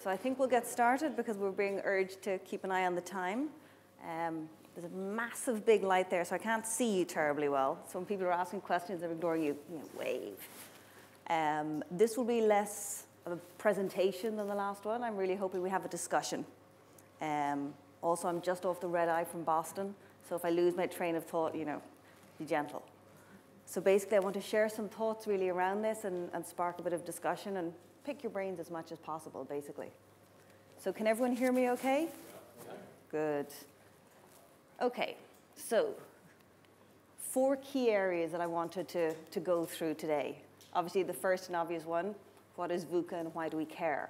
So I think we'll get started because we're being urged to keep an eye on the time. There's a massive big light there, so I can't see you terribly well. So when people are asking questions, I'm ignoring you, wave. This will be less of a presentation than the last one. I'm really hoping we have a discussion. Also, I'm just off the red eye from Boston, so if I lose my train of thought, be gentle. So basically, I want to share some thoughts really around this and spark a bit of discussion and pick your brains as much as possible, basically. So can everyone hear me okay? Yeah. Good. Okay, so 4 key areas that I wanted to go through today. Obviously, the first and obvious one, what is VUCA and why do we care?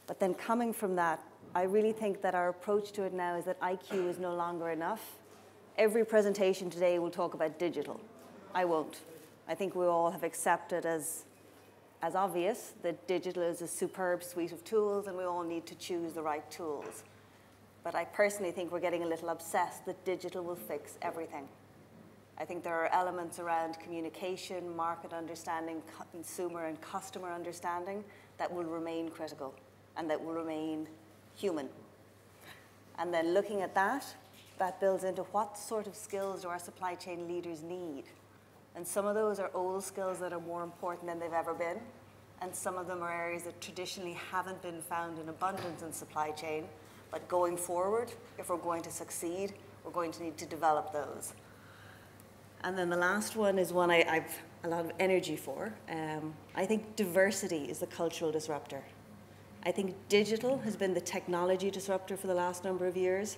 But then coming from that, I really think that our approach to it now is that IQ is no longer enough. Every presentation today will talk about digital. I won't. I think we all have accepted as obvious that digital is a superb suite of tools and we all need to choose the right tools. But I personally think we're getting a little obsessed that digital will fix everything. I think there are elements around communication, market understanding, consumer and customer understanding that will remain critical and that will remain human. And then looking at that builds into what sort of skills do our supply chain leaders need. And some of those are old skills that are more important than they've ever been. And some of them are areas that traditionally haven't been found in abundance in supply chain. But going forward, if we're going to succeed, we're going to need to develop those. And then the last one is one I've a lot of energy for. I think diversity is the cultural disruptor. I think digital has been the technology disruptor for the last number of years.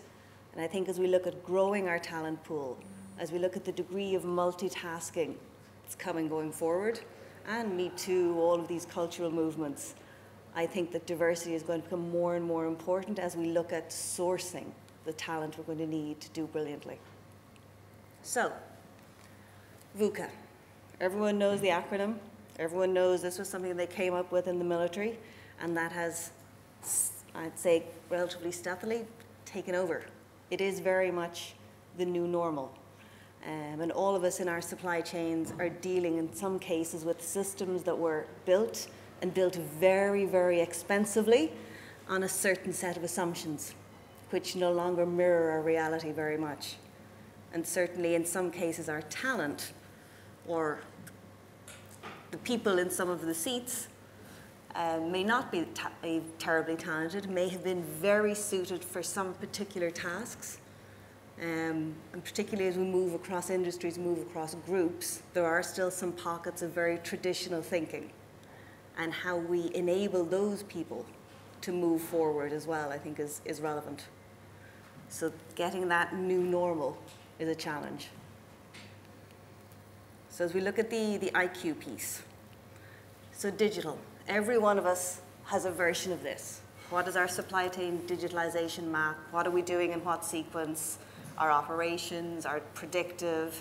And I think as we look at growing our talent pool, as we look at the degree of multitasking that's coming going forward, and Me Too, all of these cultural movements, I think that diversity is going to become more and more important as we look at sourcing the talent we're going to need to do brilliantly. So, VUCA. Everyone knows the acronym. Everyone knows this was something they came up with in the military, and that has, I'd say, relatively stealthily taken over. It is very much the new normal. And all of us in our supply chains are dealing in some cases with systems that were built and built very, very expensively on a certain set of assumptions, which no longer mirror our reality very much. And certainly in some cases our talent, or the people in some of the seats, may not be terribly talented, may have been very suited for some particular tasks. And particularly as we move across industries, move across groups, there are still some pockets of very traditional thinking. And how we enable those people to move forward as well, I think is relevant. So getting that new normal is a challenge. So as we look at the IQ piece, so digital, every one of us has a version of this. What is our supply chain digitalization map? What are we doing in what sequence? Our operations, our predictive,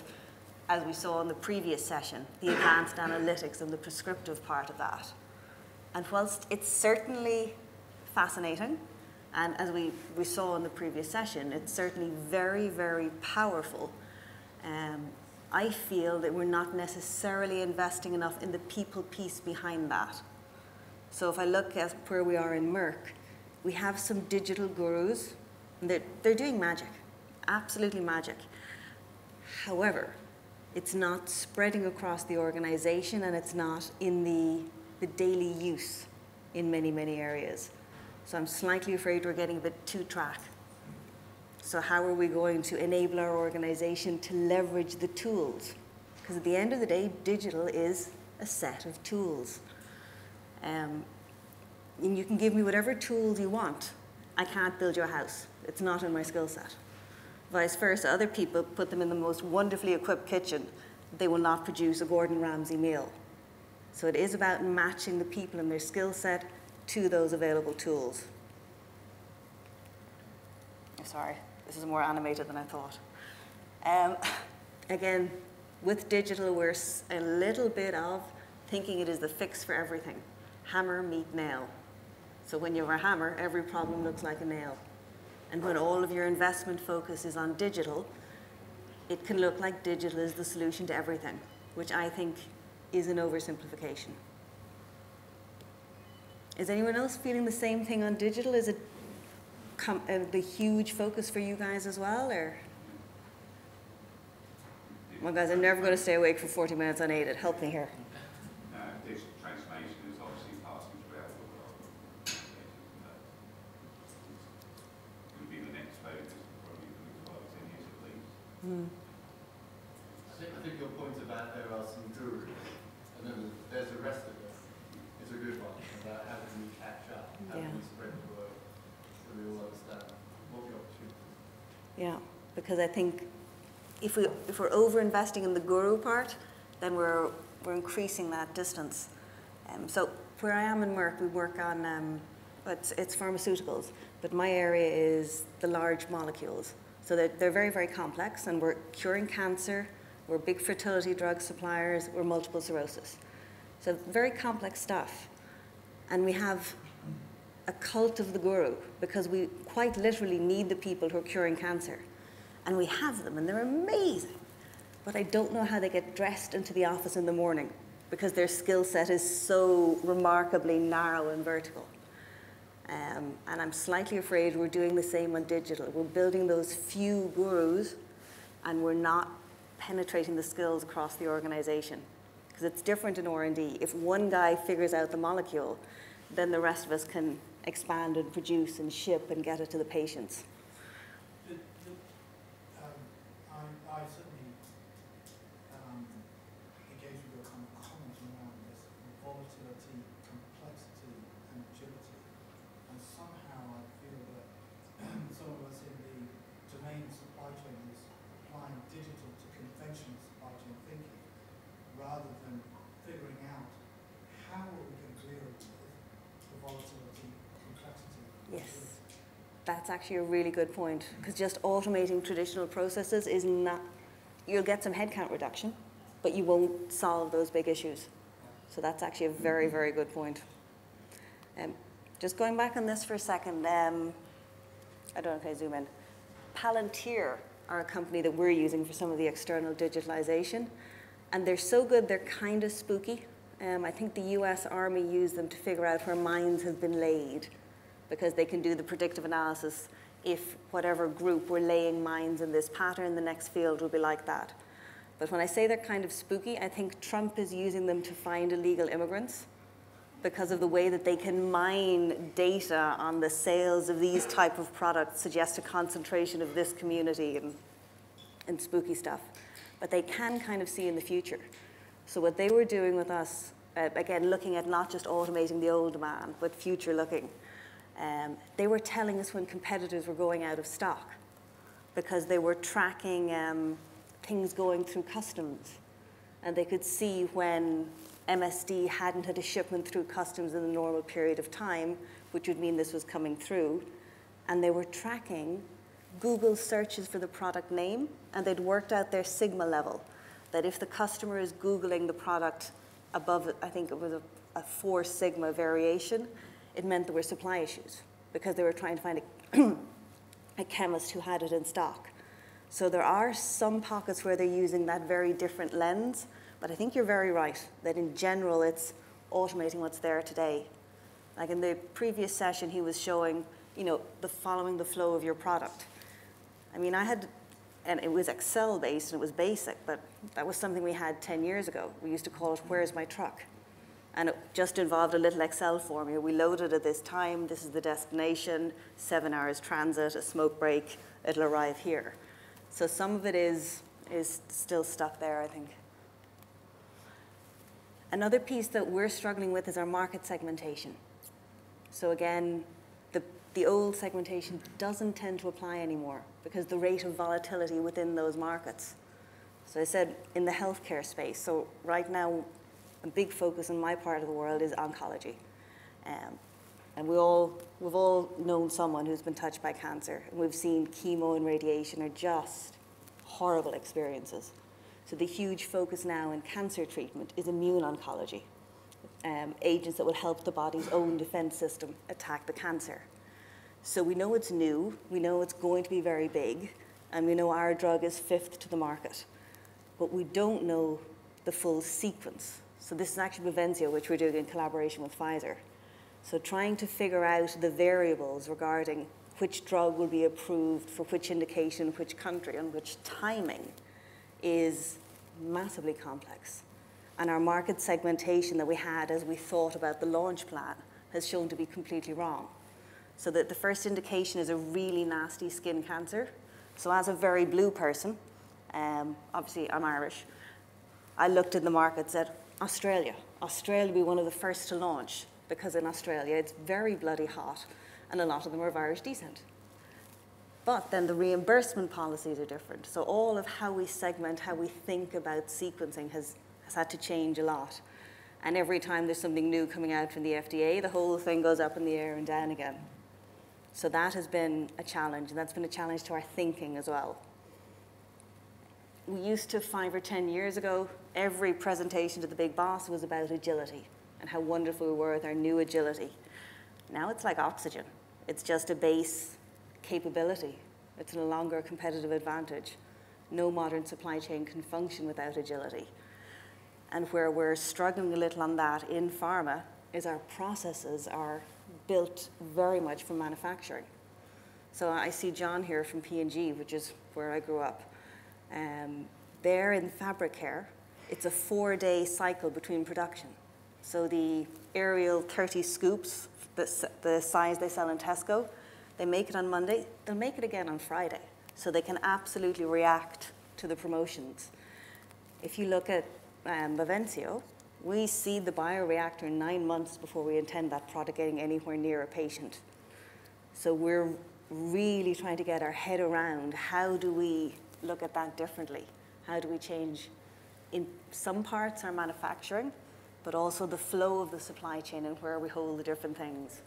as we saw in the previous session, the advanced analytics and the prescriptive part of that. And whilst it's certainly fascinating, and as we saw in the previous session, it's certainly very, very powerful, I feel that we're not necessarily investing enough in the people piece behind that. So if I look at where we are in Merck, we have some digital gurus, and they're doing magic, absolutely magic. However, it's not spreading across the organization and it's not in the daily use in many, many areas. So I'm slightly afraid we're getting a bit two-track. So how are we going to enable our organization to leverage the tools? Because at the end of the day, digital is a set of tools. And you can give me whatever tools you want. I can't build you a house. It's not in my skill set. Vice versa, other people put them in the most wonderfully equipped kitchen. They will not produce a Gordon Ramsay meal. So it is about matching the people and their skill set to those available tools. Sorry, this is more animated than I thought. Again, with digital, we're a little bit of thinking it is the fix for everything. Hammer, meet, nail. So when you have a hammer, every problem looks like a nail. And when all of your investment focus is on digital, it can look like digital is the solution to everything, which I think is an oversimplification. Is anyone else feeling the same thing on digital? Is it the huge focus for you guys as well, or? Well, guys, I'm never going to stay awake for 40 minutes unaided. Help me here. Digital transformation is obviously passing throughout the world. It will be the next focus, probably for 10 years at least. I think your point about there are some gurus, and then there's the rest of it. It's a good one about how do we catch up, how do we spread the word, so we all understand what the opportunity is. Yeah, because I think if we're over-investing in the guru part, then we're increasing that distance. So where I am in Merck, we work on, it's pharmaceuticals, but my area is the large molecules. So they're very, very complex, and we're curing cancer, we're big fertility drug suppliers, we're multiple sclerosis. So very complex stuff. And we have a cult of the guru, because we quite literally need the people who are curing cancer. And we have them, and they're amazing. But I don't know how they get dressed into the office in the morning, because their skill set is so remarkably narrow and vertical. And I'm slightly afraid we're doing the same on digital. We're building those few gurus, and we're not penetrating the skills across the organization. Because it's different in R&D. If one guy figures out the molecule, then the rest of us can expand and produce and ship and get it to the patients. I certainly engage with your kind of comment around this volatility, complexity, and agility. And somehow I feel that some of us in the domain of supply chain is applying digital to conventional supply chain thinking, rather than figuring out how are we going to deal with the volatility, complexity. Yes. That's actually a really good point, because just automating traditional processes is not, you'll get some headcount reduction, but you won't solve those big issues. So that's actually a very, very good point. Just going back on this for a second, I don't know if I zoom in. Palantir are a company that we're using for some of the external digitalization, and they're so good, they're kind of spooky. I think the US Army used them to figure out where mines have been laid, because they can do the predictive analysis. If whatever group were laying mines in this pattern, the next field will be like that. But when I say they're kind of spooky, I think Trump is using them to find illegal immigrants, because of the way that they can mine data on the sales of these type of products, suggest a concentration of this community and spooky stuff. But they can kind of see in the future. So what they were doing with us, again, looking at not just automating the old man, but future looking, they were telling us when competitors were going out of stock, because they were tracking things going through customs. And they could see when MSD hadn't had a shipment through customs in the normal period of time, which would mean this was coming through. And they were tracking Google searches for the product name, and they'd worked out their sigma level, that if the customer is Googling the product above, I think it was a 4 sigma variation, it meant there were supply issues, because they were trying to find a chemist who had it in stock. So there are some pockets where they're using that very different lens, but I think you're very right, that in general it's automating what's there today. Like in the previous session, he was showing, following the flow of your product. I mean, and it was Excel based and it was basic, but that was something we had 10 years ago. We used to call it, "Where's my truck?" And it just involved a little Excel formula. We loaded at this time, this is the destination, 7 hours transit, a smoke break, it'll arrive here. So some of it is still stuck there, I think. Another piece that we're struggling with is our market segmentation. So again, the old segmentation doesn't tend to apply anymore, because the rate of volatility within those markets. So I said in the healthcare space, so right now, a big focus in my part of the world is oncology. And we've all known someone who's been touched by cancer, and we've seen chemo and radiation are just horrible experiences. So the huge focus now in cancer treatment is immune oncology, agents that will help the body's own defense system attack the cancer. So we know it's new, we know it's going to be very big, and we know our drug is 5th to the market, but we don't know the full sequence. So this is actually Bavencio, which we're doing in collaboration with Pfizer. So trying to figure out the variables regarding which drug will be approved for which indication, which country, and which timing is massively complex. And our market segmentation that we had as we thought about the launch plan has shown to be completely wrong. So that the first indication is a really nasty skin cancer. So as a very blue person, obviously I'm Irish, I looked in the market and said, Australia. Australia will be one of the first to launch, because in Australia it's very bloody hot and a lot of them are of Irish descent. But then the reimbursement policies are different. So all of how we segment, how we think about sequencing has had to change a lot. And every time there's something new coming out from the FDA, the whole thing goes up in the air and down again. So that has been a challenge, and that's been a challenge to our thinking as well. We used to, 5 or 10 years ago, every presentation to the big boss was about agility and how wonderful we were with our new agility. Now it's like oxygen. It's just a base capability. It's no longer a competitive advantage. No modern supply chain can function without agility. And where we're struggling a little on that in pharma is our processes are built very much from manufacturing. So I see John here from P&G, which is where I grew up. There in fabric care, it's a 4-day cycle between production. So the Ariel 30 scoops, the size they sell in Tesco, they make it on Monday, they'll make it again on Friday. So they can absolutely react to the promotions. If you look at Bavencio, we seed the bioreactor 9 months before we intend that product getting anywhere near a patient. So we're really trying to get our head around how do we look at that differently? How do we change, in some parts, our manufacturing, but also the flow of the supply chain and where we hold the different things.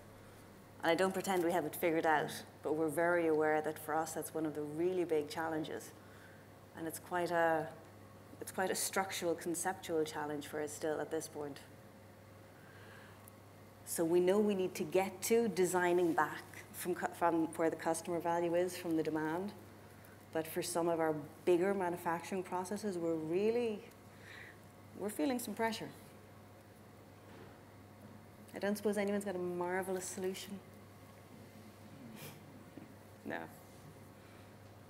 And I don't pretend we have it figured out, but we're very aware that for us, that's one of the really big challenges. And it's quite a structural, conceptual challenge for us still at this point. So we know we need to get to designing back from where the customer value is, from the demand. But for some of our bigger manufacturing processes, we're feeling some pressure. I don't suppose anyone's got a marvelous solution? No.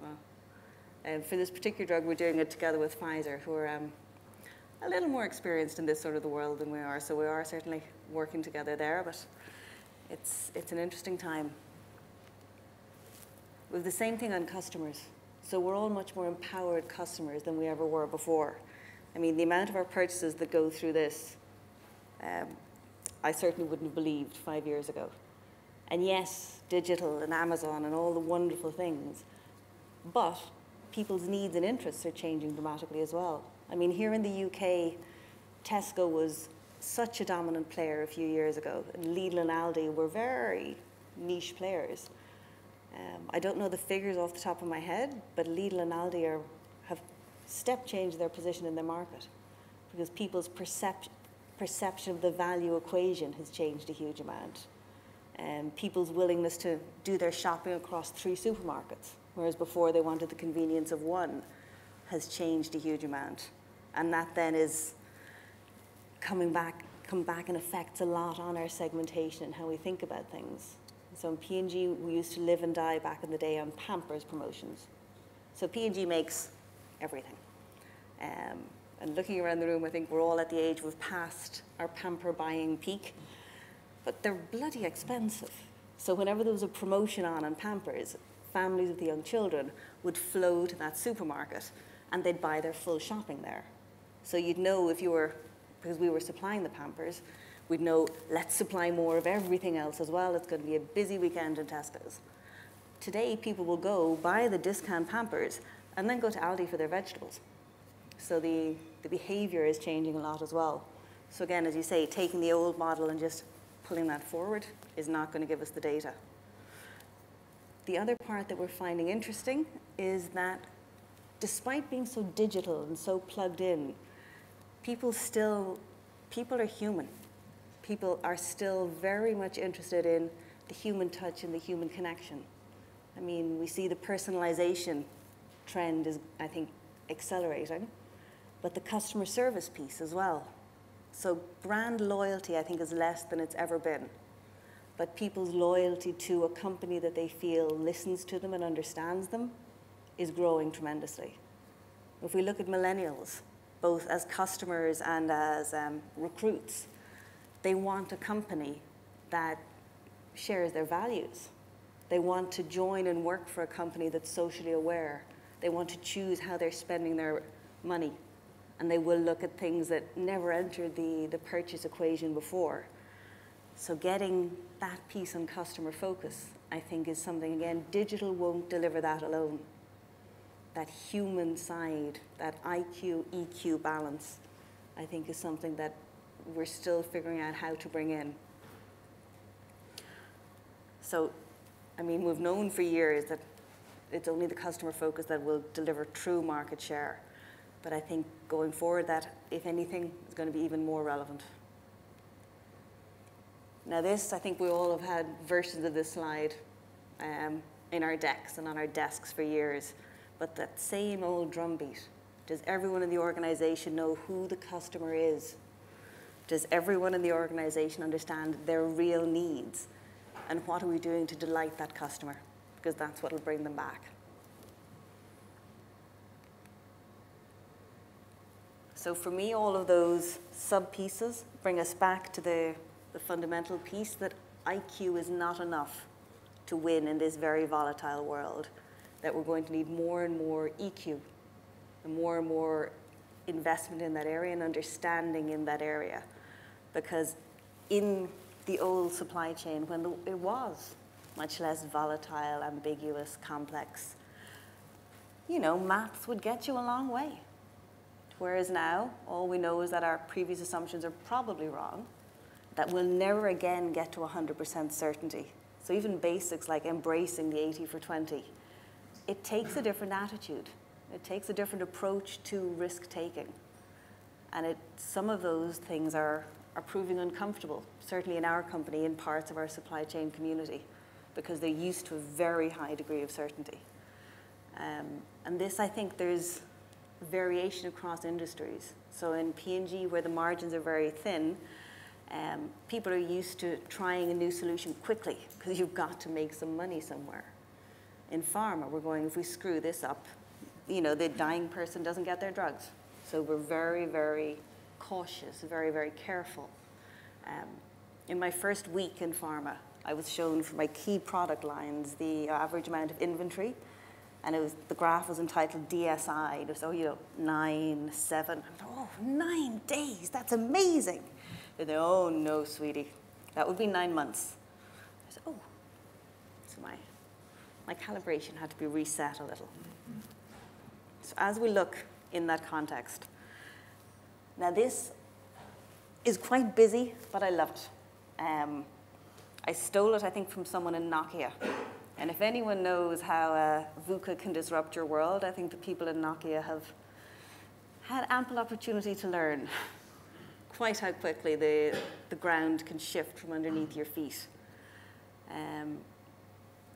Well, for this particular drug, we're doing it together with Pfizer, who are a little more experienced in this sort of the world than we are. So we are certainly working together there, but it's an interesting time. We have the same thing on customers. So we're all much more empowered customers than we ever were before. I mean, the amount of our purchases that go through this, I certainly wouldn't have believed 5 years ago. And yes, digital and Amazon and all the wonderful things, but people's needs and interests are changing dramatically as well. I mean, here in the UK, Tesco was such a dominant player a few years ago, and Lidl and Aldi were very niche players. I don't know the figures off the top of my head, but Lidl and Aldi have step changed their position in the market because people's perception of the value equation has changed a huge amount. People's willingness to do their shopping across 3 supermarkets, whereas before they wanted the convenience of one, has changed a huge amount. And that then is come back and affects a lot on our segmentation and how we think about things. So in P&G, we used to live and die back in the day on Pampers promotions. So P&G makes everything. And looking around the room, I think we're all at the age we've passed our pamper buying peak, but they're bloody expensive. So whenever there was a promotion on Pampers, families with young children would flow to that supermarket and they'd buy their full shopping there. So you'd know if you were, because we were supplying the Pampers, we'd know, let's supply more of everything else as well. It's going to be a busy weekend in Tesco's. Today, people will go buy the discount Pampers and then go to Aldi for their vegetables. So the behavior is changing a lot as well. So again, as you say, taking the old model and just pulling that forward is not going to give us the data. The other part that we're finding interesting is that despite being so digital and so plugged in, people are human. People are still very much interested in the human touch and the human connection. I mean, we see the personalization trend is, I think, accelerating, but the customer service piece as well. So brand loyalty, I think, is less than it's ever been. but people's loyalty to a company that they feel listens to them and understands them is growing tremendously. If we look at millennials, both as customers and as recruits, they want a company that shares their values. They want to join and work for a company that's socially aware. They want to choose how they're spending their money. And they will look at things that never entered the purchase equation before. So getting that piece on customer focus, I think, is something, again, digital won't deliver that alone. That human side, that IQ, EQ balance, I think is something that we're still figuring out how to bring in. So, I mean, we've known for years that it's only the customer focus that will deliver true market share. But I think going forward that, if anything, is going to be even more relevant. Now this, I think we all have had versions of this slide in our decks and on our desks for years. But that same old drumbeat. Does everyone in the organization know who the customer is? Does everyone in the organization understand their real needs? And what are we doing to delight that customer? Because that's what will bring them back. So for me, all of those sub-pieces bring us back to the fundamental piece that IQ is not enough to win in this very volatile world, that we're going to need more and more EQ and more investment in that area and understanding in that area. Because in the old supply chain, when it was much less volatile, ambiguous, complex, you know, maths would get you a long way. Whereas now, all we know is that our previous assumptions are probably wrong, that we'll never again get to 100% certainty. So even basics like embracing the 80 for 20, it takes a different attitude. It takes a different approach to risk-taking. And some of those things are proving uncomfortable, certainly in our company, in parts of our supply chain community, because they're used to a very high degree of certainty. And this, I think, there's variation across industries. So in P&G, where the margins are very thin, people are used to trying a new solution quickly, because you've got to make some money somewhere. In pharma, we're going, if we screw this up, you know, the dying person doesn't get their drugs. So we're very, very cautious, very, very careful. In my first week in pharma, I was shown for my key product lines the average amount of inventory, and the graph was entitled DSI. It was, 9, 7. I thought, oh, 9 days, that's amazing. And then, oh no, sweetie, that would be 9 months. I said, oh, so my calibration had to be reset a little. So as we look in that context, now this is quite busy, but I love it. I stole it, I think, from someone in Nokia. And if anyone knows how VUCA can disrupt your world, I think the people in Nokia have had ample opportunity to learn quite how quickly the ground can shift from underneath your feet.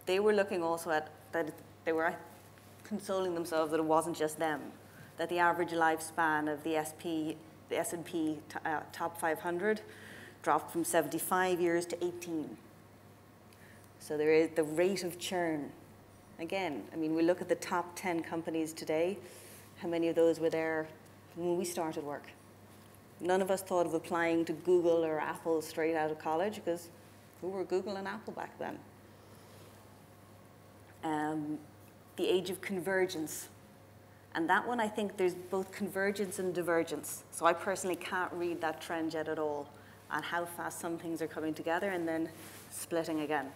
They were looking also at that they were consoling themselves that it wasn't just them, that the average lifespan of the S&P top 500 dropped from 75 years to 18. So there is the rate of churn. Again, I mean, we look at the top 10 companies today, how many of those were there when we started work? None of us thought of applying to Google or Apple straight out of college, because who were Google and Apple back then? The age of convergence. And that one, I think there's both convergence and divergence. So I personally can't read that trend yet at all on how fast some things are coming together and then splitting again.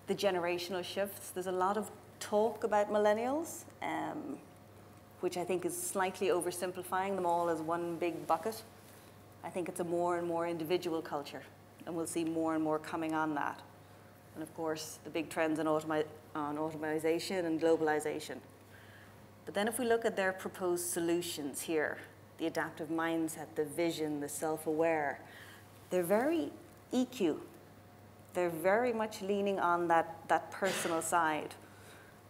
The generational shifts, there's a lot of talk about millennials, which I think is slightly oversimplifying them all as one big bucket. I think it's a more and more individual culture, and we'll see more and more coming on that. And of course, the big trends on automation and globalization. But then if we look at their proposed solutions here, the adaptive mindset, the vision, the self-aware, they're very EQ. They're very much leaning on that personal side.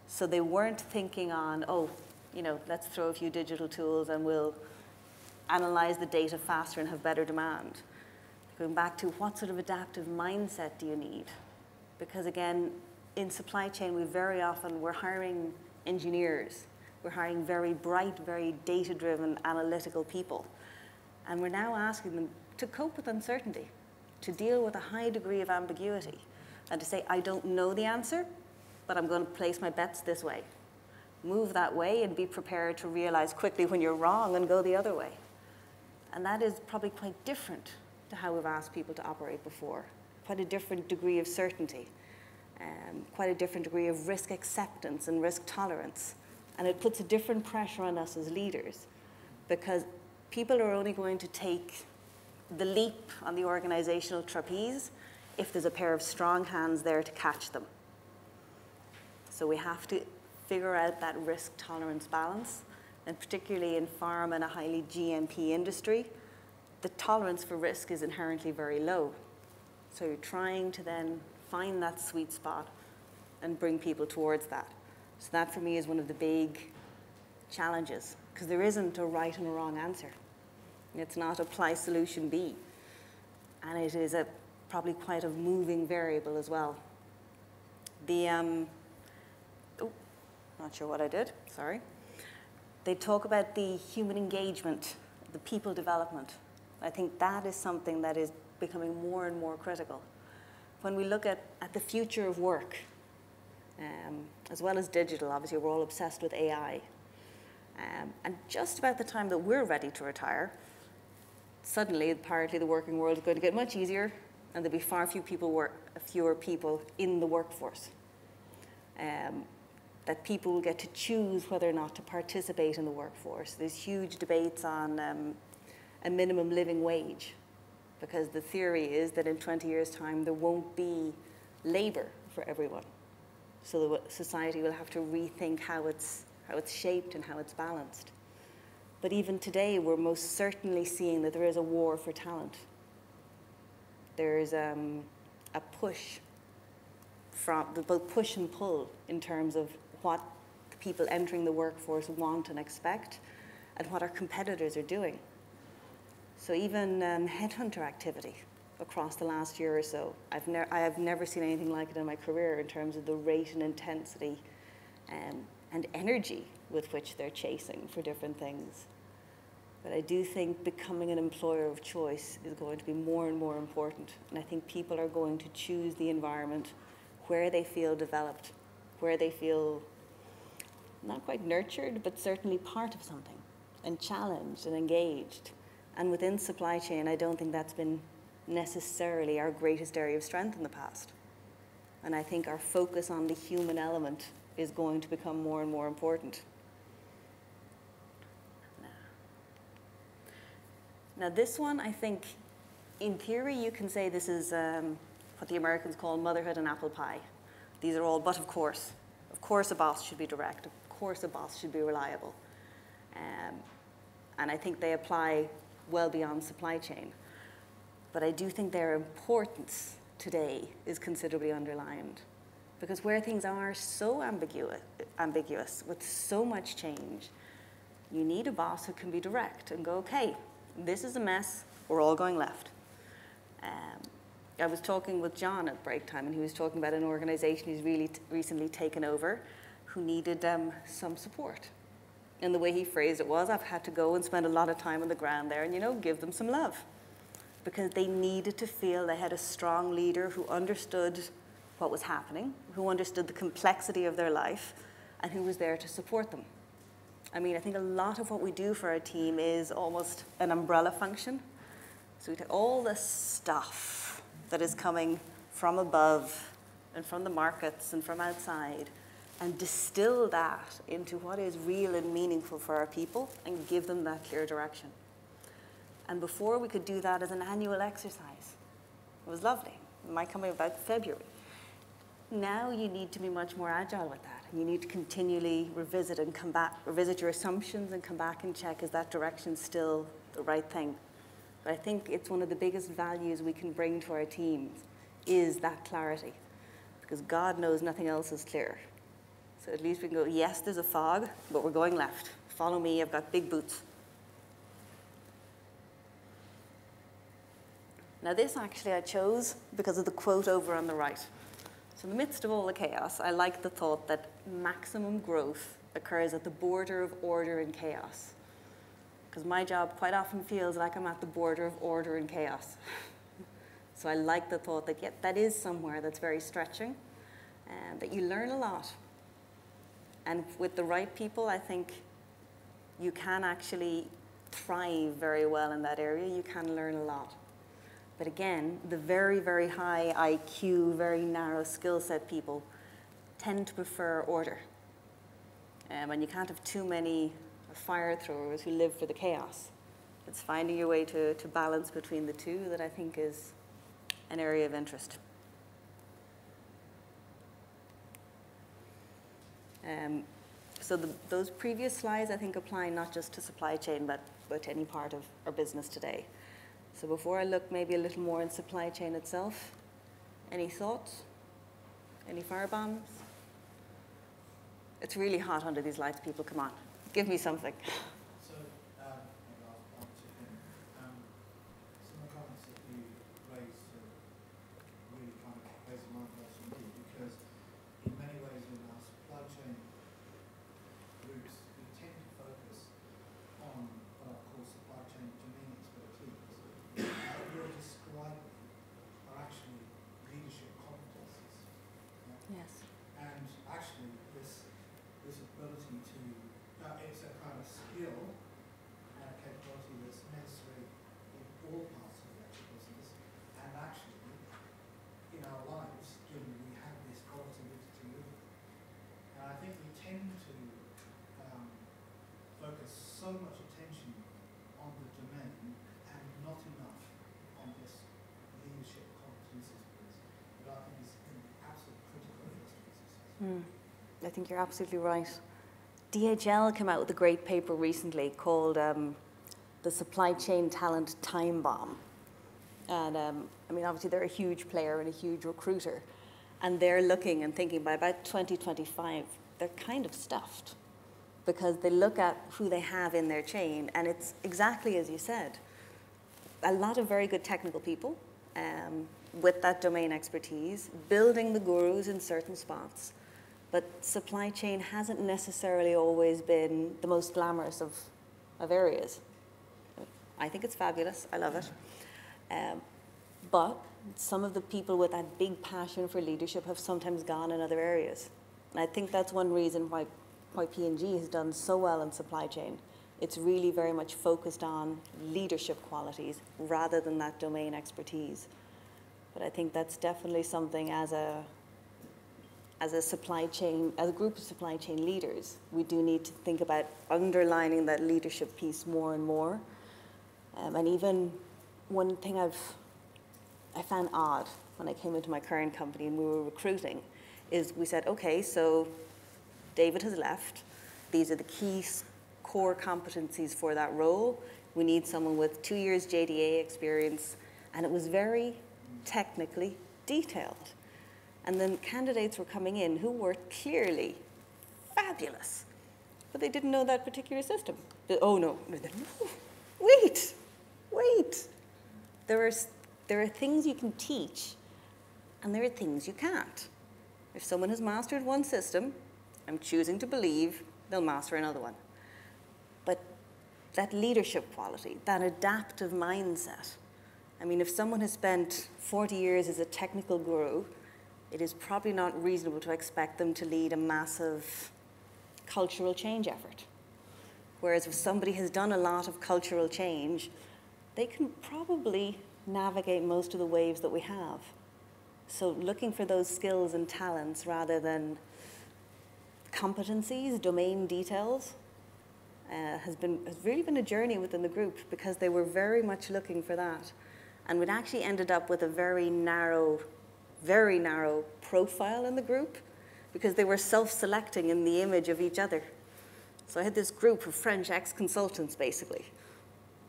So they weren't thinking on, oh, you know, let's throw a few digital tools and we'll analyze the data faster and have better demand. Going back to what sort of adaptive mindset do you need? Because again, in supply chain, we're hiring engineers. We're hiring very bright, very data-driven, analytical people. And we're now asking them to cope with uncertainty, to deal with a high degree of ambiguity, and to say, I don't know the answer, but I'm going to place my bets this way. Move that way and be prepared to realize quickly when you're wrong and go the other way. And that is probably quite different to how we've asked people to operate before. Quite a different degree of certainty, quite a different degree of risk acceptance and risk tolerance. And it puts a different pressure on us as leaders, because people are only going to take the leap on the organizational trapeze if there's a pair of strong hands there to catch them. So we have to figure out that risk tolerance balance, and particularly in pharma and a highly GMP industry, the tolerance for risk is inherently very low. So you're trying to then find that sweet spot and bring people towards that. So that for me is one of the big challenges, because there isn't a right and a wrong answer. It's not apply solution B. And it is probably quite a moving variable as well. Not sure what I did, sorry. They talk about the human engagement, the people development. I think that is something that is becoming more and more critical. When we look at the future of work, as well as digital, obviously we're all obsessed with AI. And just about the time that we're ready to retire, suddenly, apparently, the working world is going to get much easier, and there'll be fewer people in the workforce. That people will get to choose whether or not to participate in the workforce. There's huge debates on a minimum living wage, because the theory is that in 20 years' time, there won't be labor for everyone. So the society will have to rethink how it's shaped and how it's balanced. But even today, we're most certainly seeing that there is a war for talent. There's a push both push and pull in terms of what the people entering the workforce want and expect, and what our competitors are doing. So even headhunter activity across the last year or so, I have never seen anything like it in my career in terms of the rate and intensity and energy with which they're chasing for different things. But I do think becoming an employer of choice is going to be more and more important. And I think people are going to choose the environment where they feel developed, where they feel not quite nurtured, but certainly part of something, and challenged and engaged. And within supply chain, I don't think that's been necessarily our greatest area of strength in the past. And I think our focus on the human element is going to become more and more important. Now this one, I think, in theory, you can say this is what the Americans call motherhood and apple pie. These are all, but of course a boss should be direct, of course a boss should be reliable. And I think they apply well beyond supply chain. But I do think their importance today is considerably underlined. Because where things are so ambiguous with so much change, you need a boss who can be direct and go, okay, this is a mess, we're all going left. I was talking with John at break time, and he was talking about an organization he's really recently taken over who needed some support. And the way he phrased it was, I've had to go and spend a lot of time on the ground there and, give them some love. Because they needed to feel they had a strong leader who understood what was happening, who understood the complexity of their life, and who was there to support them. I mean, I think a lot of what we do for our team is almost an umbrella function. So we take all the stuff that is coming from above and from the markets and from outside and distill that into what is real and meaningful for our people and give them that clear direction. And before we could do that as an annual exercise. It was lovely. It might come in about February. Now you need to be much more agile with that. You need to continually revisit and come back, revisit your assumptions and come back and check, is that direction still the right thing? But I think it's one of the biggest values we can bring to our teams is that clarity. Because God knows nothing else is clear. So at least we can go, yes, there's a fog, but we're going left. Follow me, I've got big boots. Now this actually I chose because of the quote over on the right. So in the midst of all the chaos, I like the thought that maximum growth occurs at the border of order and chaos. Because my job quite often feels like I'm at the border of order and chaos. So I like the thought that, yeah, that is somewhere that's very stretching, and that you learn a lot. And with the right people, I think you can actually thrive very well in that area. You can learn a lot. But again, the very, very high IQ, very narrow skill set people tend to prefer order. And you can't have too many fire throwers who live for the chaos. It's finding your way to balance between the two that I think is an area of interest. So those previous slides, I think, apply not just to supply chain, but to any part of our business today. So before I look maybe a little more in supply chain itself, any thoughts? Any firebombs? It's really hot under these lights, people. Come on, give me something. So, maybe I'll chip in. Some of the comments that you raised really kind of raised a mind for me, because in many ways in our supply chain groups, we tend to focus on what I call supply chain domain expertise. What you're describing are actually leadership competencies. Yeah? Yes. And actually, this ability to, it's a kind of skill and a capability that's necessary in all parts of the actual business. And actually, in our lives, we have this quality to live with. And I think we tend to focus so much attention on the domain and not enough on this leadership competencies piece, that I think is absolutely critical for us to be successful. I think you're absolutely right. DHL came out with a great paper recently called The Supply Chain Talent Time Bomb. And I mean, obviously they're a huge player and a huge recruiter. And they're looking and thinking by about 2025, they're kind of stuffed, because they look at who they have in their chain, and it's exactly as you said. A lot of very good technical people with that domain expertise, building the gurus in certain spots. But supply chain hasn't necessarily always been the most glamorous of areas. I think it's fabulous. I love it. But some of the people with that big passion for leadership have sometimes gone in other areas. And I think that's one reason why P&G has done so well in supply chain. It's really very much focused on leadership qualities rather than that domain expertise. But I think that's definitely something as a supply chain, as a group of supply chain leaders, we do need to think about underlining that leadership piece more and more. And even one thing I found odd when I came into my current company and we were recruiting is we said, okay, so David has left. These are the key core competencies for that role. We need someone with 2 years JDA experience, and it was very technically detailed. And then candidates were coming in who were clearly fabulous, but they didn't know that particular system. Oh no, wait. There are things you can teach, and there are things you can't. If someone has mastered one system, I'm choosing to believe they'll master another one. But that leadership quality, that adaptive mindset, I mean, if someone has spent 40 years as a technical guru, it is probably not reasonable to expect them to lead a massive cultural change effort. Whereas if somebody has done a lot of cultural change, they can probably navigate most of the waves that we have. So looking for those skills and talents rather than competencies, domain details, has really been a journey within the group, because they were very much looking for that. And we'd actually ended up with a very narrow profile in the group, because they were self-selecting in the image of each other. So I had this group of French ex-consultants, basically,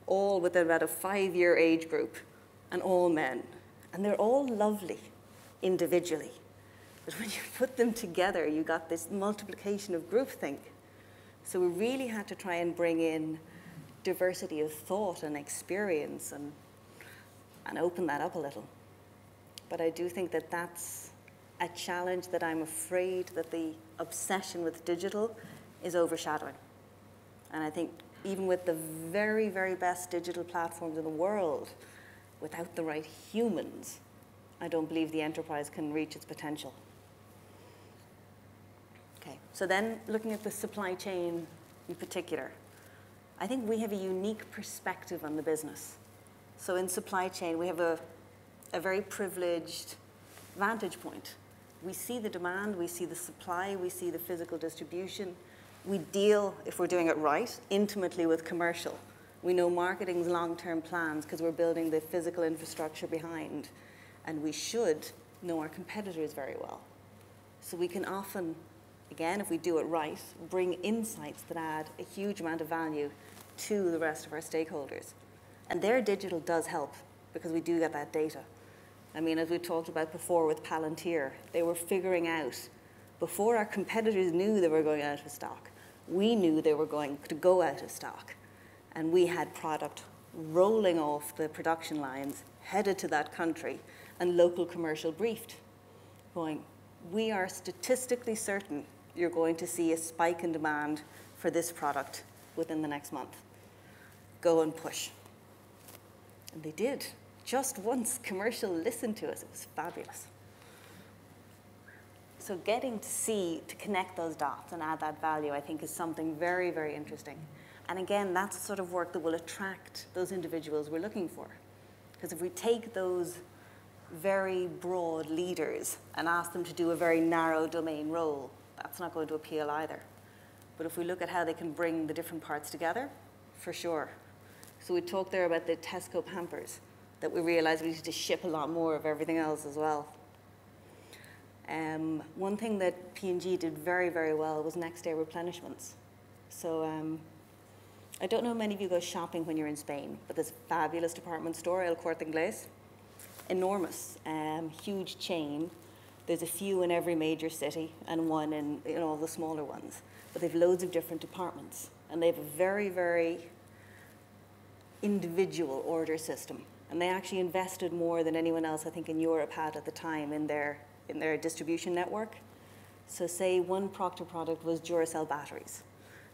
all within about a 5-year age group, and all men. And they're all lovely individually. But when you put them together, you got this multiplication of groupthink. So we really had to try and bring in diversity of thought and experience. And and open that up a little. But I do think that that's a challenge that I'm afraid that the obsession with digital is overshadowing. And I think even with the very, very best digital platforms in the world, without the right humans, I don't believe the enterprise can reach its potential. Okay, so then looking at the supply chain in particular, I think we have a unique perspective on the business. So in supply chain, we have a very privileged vantage point. We see the demand, we see the supply, we see the physical distribution. We deal, if we're doing it right, intimately with commercial. We know marketing's long-term plans because we're building the physical infrastructure behind. And we should know our competitors very well. So we can often, again, if we do it right, bring insights that add a huge amount of value to the rest of our stakeholders. And their digital does help because we do get that data. I mean, as we talked about before with Palantir, they were figuring out, before our competitors knew they were going out of stock, we knew they were going to go out of stock. And we had product rolling off the production lines, headed to that country, and local commercial briefed, going, we are statistically certain you're going to see a spike in demand for this product within the next month. Go and push. And they did. Just once commercial listened to us, it was fabulous. So getting to see, to connect those dots and add that value, I think is something very, very interesting. And again, that's the sort of work that will attract those individuals we're looking for. Because if we take those very broad leaders and ask them to do a very narrow domain role, that's not going to appeal either. But if we look at how they can bring the different parts together, for sure. So we talked there about the Tesco Pampers, that we realized we needed to ship a lot more of everything else as well. One thing that P&G did very, very well was next day replenishments. So I don't know how many of you go shopping when you're in Spain, but there's a fabulous department store, El Corte Inglés. Enormous, huge chain. There's a few in every major city and one in all the smaller ones. But they've loads of different departments. And they have a very, very individual order system. And they actually invested more than anyone else, I think, in Europe had at the time in their distribution network. So say one Procter product was Duracell batteries.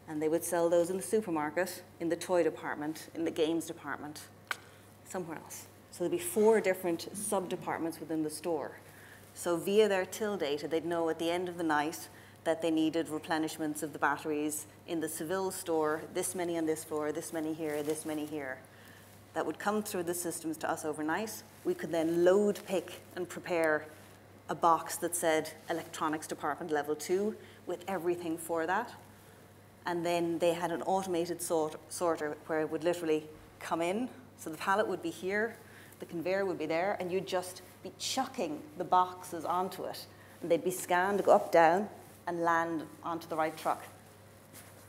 And they would sell those in the supermarket, in the toy department, in the games department, somewhere else. So there'd be 4 different sub-departments within the store. So via their till data, they'd know at the end of the night that they needed replenishments of the batteries in the Seville store, this many on this floor, this many here, this many here. That would come through the systems to us overnight. We could then load, pick, and prepare a box that said electronics department level 2 with everything for that. And then they had an automated sorter where it would literally come in. So the pallet would be here, the conveyor would be there, and you'd just be chucking the boxes onto it. And they'd be scanned, go up, down, and land onto the right truck.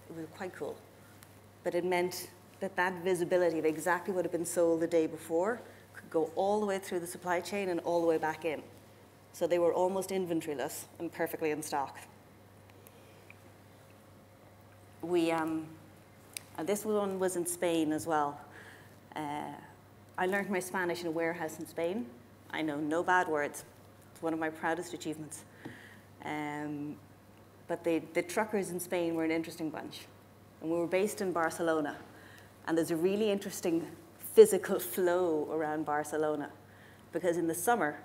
It was quite cool. But it meant that that visibility of exactly what had been sold the day before could go all the way through the supply chain and all the way back in. So they were almost inventoryless and perfectly in stock. And this one was in Spain as well. I learned my Spanish in a warehouse in Spain. I know no bad words. It's one of my proudest achievements. But the truckers in Spain were an interesting bunch. And we were based in Barcelona. And there's a really interesting physical flow around Barcelona. Because in the summer,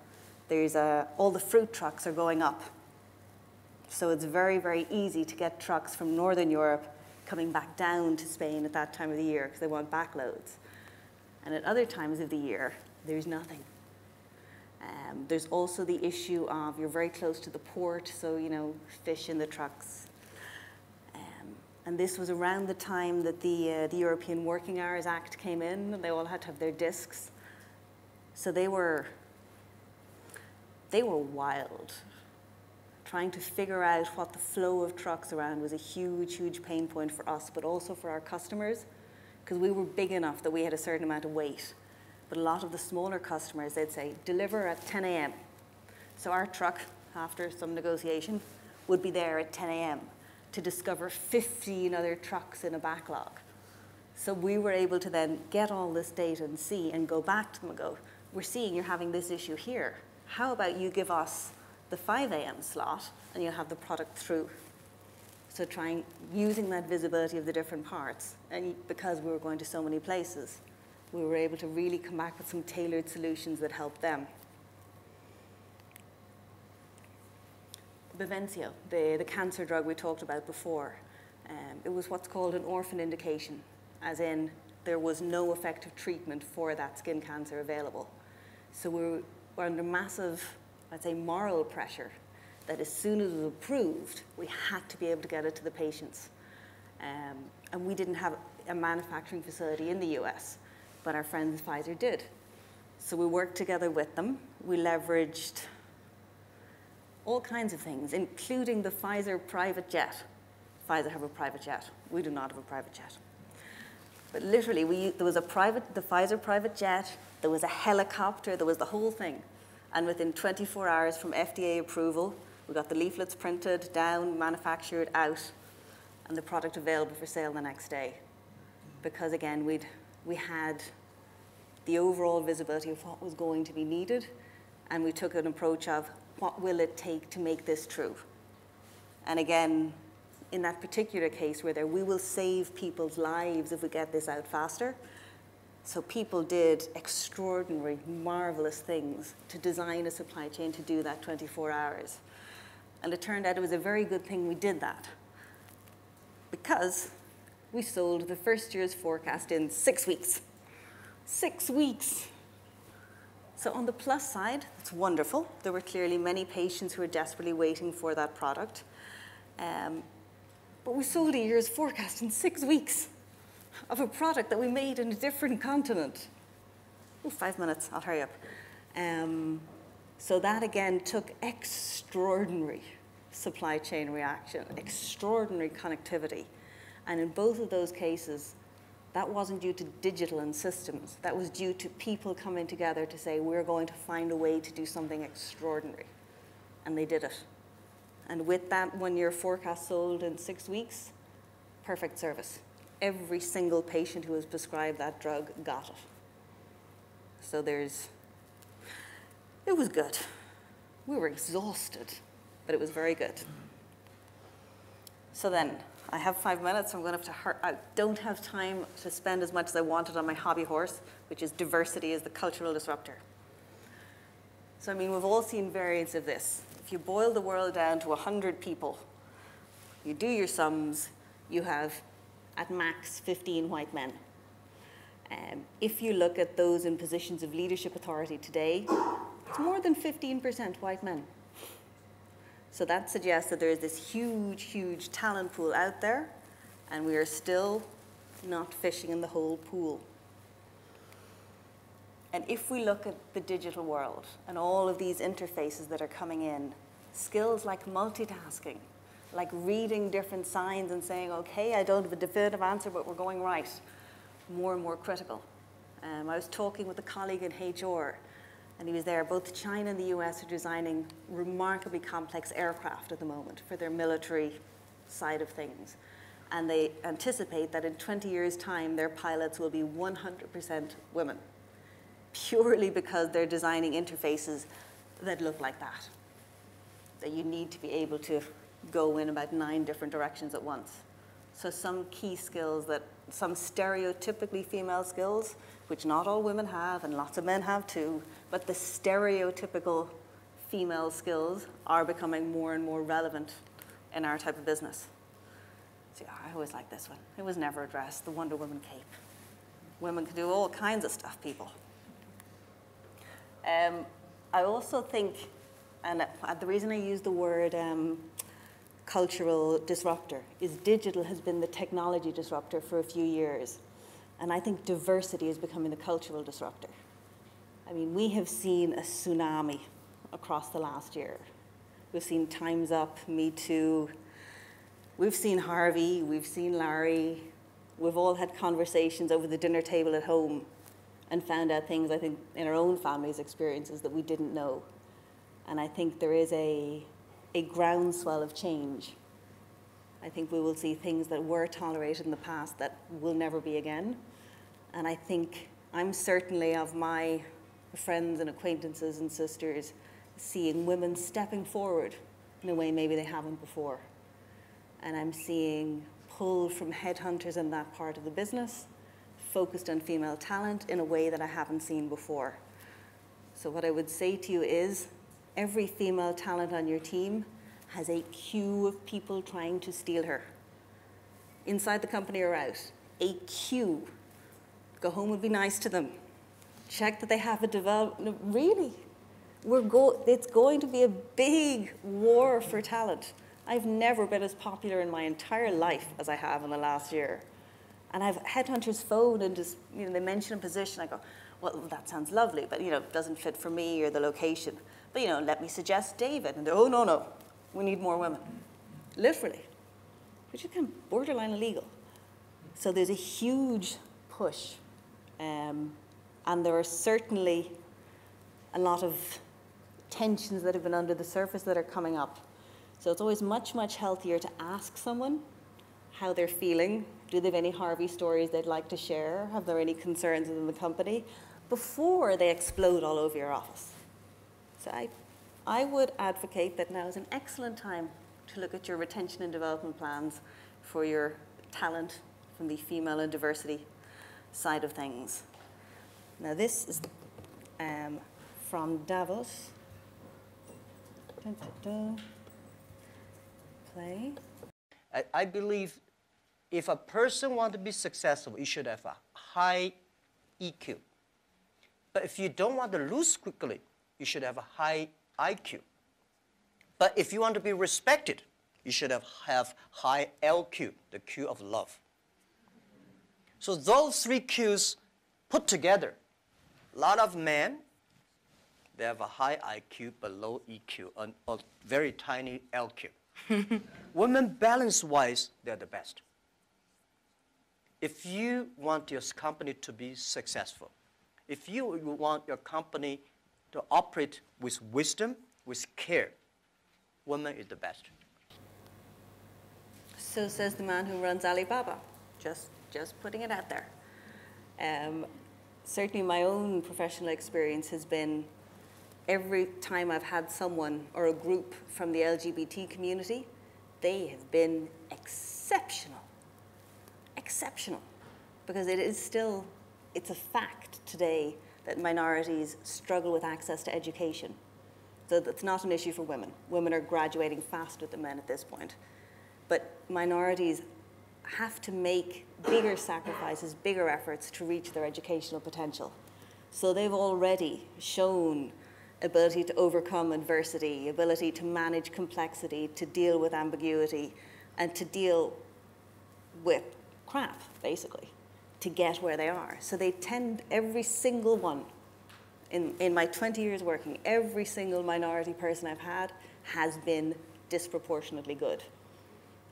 there's all the fruit trucks are going up. So it's very, very easy to get trucks from Northern Europe coming back down to Spain at that time of the year because they want backloads. And at other times of the year, there's nothing. There's also the issue of you're very close to the port, so, fish in the trucks. And this was around the time that the European Working Hours Act came in, and they all had to have their discs. So they were wild. Trying to figure out what the flow of trucks around was a huge, huge pain point for us, but also for our customers, because we were big enough that we had a certain amount of weight. But a lot of the smaller customers, they'd say, deliver at 10 a.m. So our truck, after some negotiation, would be there at 10 a.m. to discover 15 other trucks in a backlog. So we were able to then get all this data and see and go back to them and go, we're seeing you're having this issue here. How about you give us the 5 a.m. slot and you'll have the product through. So trying, using that visibility of the different parts, and because we were going to so many places, we were able to really come back with some tailored solutions that helped them. Bavencio, the cancer drug we talked about before, it was what's called an orphan indication, as in there was no effective treatment for that skin cancer available. So we were under massive, I'd say, moral pressure that as soon as it was approved, we had to be able to get it to the patients. And we didn't have a manufacturing facility in the US, but our friends at Pfizer did. So we worked together with them. We leveraged all kinds of things, including the Pfizer private jet. Pfizer have a private jet. We do not have a private jet. But literally, there was the Pfizer private jet, there was a helicopter, there was the whole thing. And within 24 hours from FDA approval, we got the leaflets printed, down, manufactured, out, and the product available for sale the next day. Because again, we had the overall visibility of what was going to be needed, and we took an approach of what will it take to make this true. And again, in that particular case where we will save people's lives if we get this out faster. So people did extraordinary, marvelous things to design a supply chain to do that 24 hours. And it turned out it was a very good thing we did that, because we sold the first year's forecast in 6 weeks. 6 weeks. So on the plus side, it's wonderful. There were clearly many patients who were desperately waiting for that product. But we sold a year's forecast in 6 weeks of a product that we made in a different continent. Oh, 5 minutes, I'll hurry up. So that again took extraordinary supply chain reaction, extraordinary connectivity. And in both of those cases, that wasn't due to digital and systems. That was due to people coming together to say, we're going to find a way to do something extraordinary. And they did it. And with that 1 year forecast sold in 6 weeks, perfect service. Every single patient who was prescribed that drug got it. So it was good. We were exhausted, but it was very good. So then, I have 5 minutes, so I'm going to have to I don't have time to spend as much as I wanted on my hobby horse, which is diversity as the cultural disruptor. So I mean, we've all seen variants of this. If you boil the world down to 100 people, you do your sums, you have, at max, 15 white men. If you look at those in positions of leadership authority today, it's more than 15% white men. So that suggests that there is this huge, huge talent pool out there, and we are still not fishing in the whole pool. And if we look at the digital world and all of these interfaces that are coming in, skills like multitasking, like reading different signs and saying, okay, I don't have a definitive answer, but we're going right, more and more critical. I was talking with a colleague in HR, and he was there. Both China and the US are designing remarkably complex aircraft at the moment for their military side of things. And they anticipate that in 20 years' time, their pilots will be 100% women, purely because they're designing interfaces that look like that. That you need to be able to go in about 9 different directions at once. So some key skills some stereotypically female skills, which not all women have, and lots of men have too, but the stereotypical female skills are becoming more and more relevant in our type of business. See, I always like this one. It was never addressed, the Wonder Woman cape. Women can do all kinds of stuff, people. I also think, and the reason I use the word cultural disruptor is digital has been the technology disruptor for a few years. And I think diversity is becoming the cultural disruptor. I mean, we have seen a tsunami across the last year. We've seen Time's Up, Me Too. We've seen Harvey, we've seen Larry. We've all had conversations over the dinner table at home and found out things, I think, in our own family's experiences that we didn't know. And I think there is a groundswell of change. I think we will see things that were tolerated in the past that will never be again. And I think I'm certainly of my friends and acquaintances and sisters, seeing women stepping forward in a way maybe they haven't before. And I'm seeing pull from headhunters in that part of the business, focused on female talent in a way that I haven't seen before. So what I would say to you is, every female talent on your team has a queue of people trying to steal her. Inside the company or out, a queue. Go home and be nice to them. Check that they have a development. Really, it's going to be a big war for talent. I've never been as popular in my entire life as I have in the last year. And I've headhunters phone and just, they mention a position. I go, well, that sounds lovely, but, it doesn't fit for me or the location. But, let me suggest David. And they're, oh, no, we need more women. Literally. Which is kind of borderline illegal. So there's a huge push. And there are certainly a lot of tensions that have been under the surface that are coming up. So it's always much, much healthier to ask someone how they're feeling. Do they have any Harvey stories they'd like to share? Have there any concerns within the company? Before they explode all over your office. So I would advocate that now is an excellent time to look at your retention and development plans for your talent from the female and diversity side of things. Now this is from Davos. Dun, dun, dun. Play. I believe if a person wants to be successful, you should have a high EQ. But if you don't want to lose quickly, you should have a high IQ. But if you want to be respected, you should have high LQ, the Q of love. So those three Qs put together, a lot of men, they have a high IQ but low EQ, and a very tiny LQ. Women, balance-wise, they're the best. If you want your company to be successful, if you want your company to operate with wisdom, with care, women is the best. So says the man who runs Alibaba. Just putting it out there. Certainly my own professional experience has been every time I've had someone or a group from the LGBT community, they have been exceptional. Exceptional. Because it's a fact today that minorities struggle with access to education. So that's not an issue for women. Women are graduating faster than men at this point. But minorities have to make bigger sacrifices, bigger efforts to reach their educational potential. So they've already shown ability to overcome adversity, ability to manage complexity, to deal with ambiguity, and to deal with crap, basically, to get where they are. So they tend, every single one, in my 20 years working, every single minority person I've had has been disproportionately good.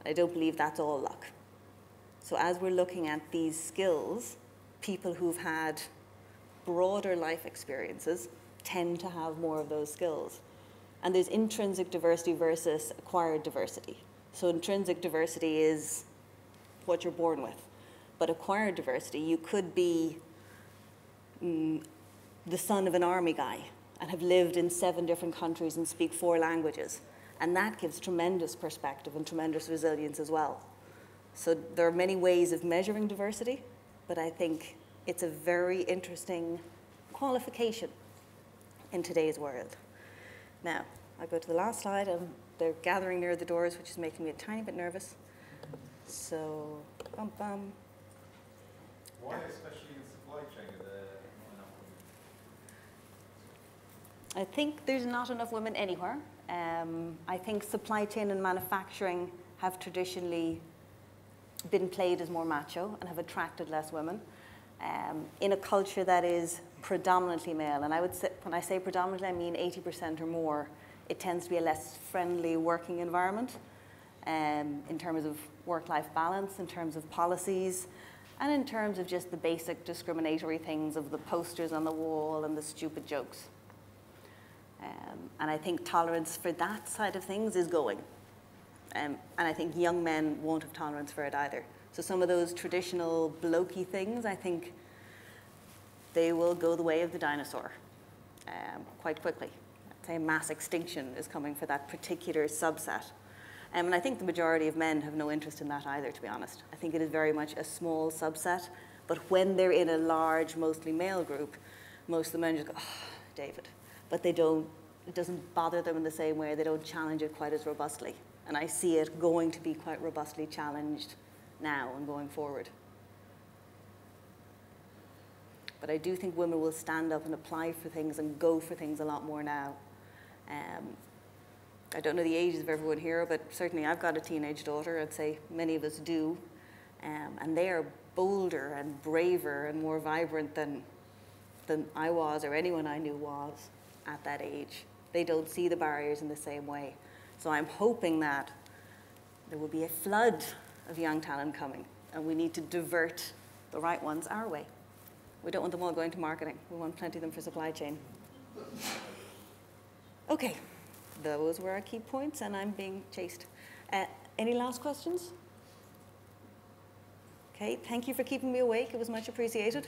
I don't believe that's all luck. So as we're looking at these skills, people who've had broader life experiences tend to have more of those skills. And there's intrinsic diversity versus acquired diversity. So intrinsic diversity is what you're born with. But acquired diversity, you could be the son of an army guy and have lived in 7 different countries and speak 4 languages. And that gives tremendous perspective and tremendous resilience as well. So there are many ways of measuring diversity, but I think it's a very interesting qualification in today's world. Now, I'll go to the last slide. They're gathering near the doors, which is making me a tiny bit nervous. So, bum bum. Why, especially in supply chain, are there not enough women? I think there's not enough women anywhere. I think supply chain and manufacturing have traditionally been played as more macho and have attracted less women in a culture that is predominantly male. And I would say, when I say predominantly, I mean 80% or more. It tends to be a less friendly working environment in terms of work-life balance, in terms of policies, and in terms of just the basic discriminatory things of the posters on the wall and the stupid jokes. And I think tolerance for that side of things is going. And I think young men won't have tolerance for it either. So some of those traditional blokey things, I think they will go the way of the dinosaur. quite quickly. I'd say mass extinction is coming for that particular subset. And I think the majority of men have no interest in that either, to be honest. I think it is very much a small subset, but when they're in a large, mostly male group, most of the men just go, oh, David. But they don't, it doesn't bother them in the same way. They don't challenge it quite as robustly. And I see it going to be quite robustly challenged now and going forward. But I do think women will stand up and apply for things and go for things a lot more now. I don't know the ages of everyone here, but certainly I've got a teenage daughter. I'd say many of us do. And they are bolder and braver and more vibrant than I was or anyone I knew was at that age. They don't see the barriers in the same way. So I'm hoping that there will be a flood of young talent coming, and we need to divert the right ones our way. We don't want them all going to marketing. We want plenty of them for supply chain. Okay, those were our key points, and I'm being chased. Any last questions? Okay, thank you for keeping me awake. It was much appreciated.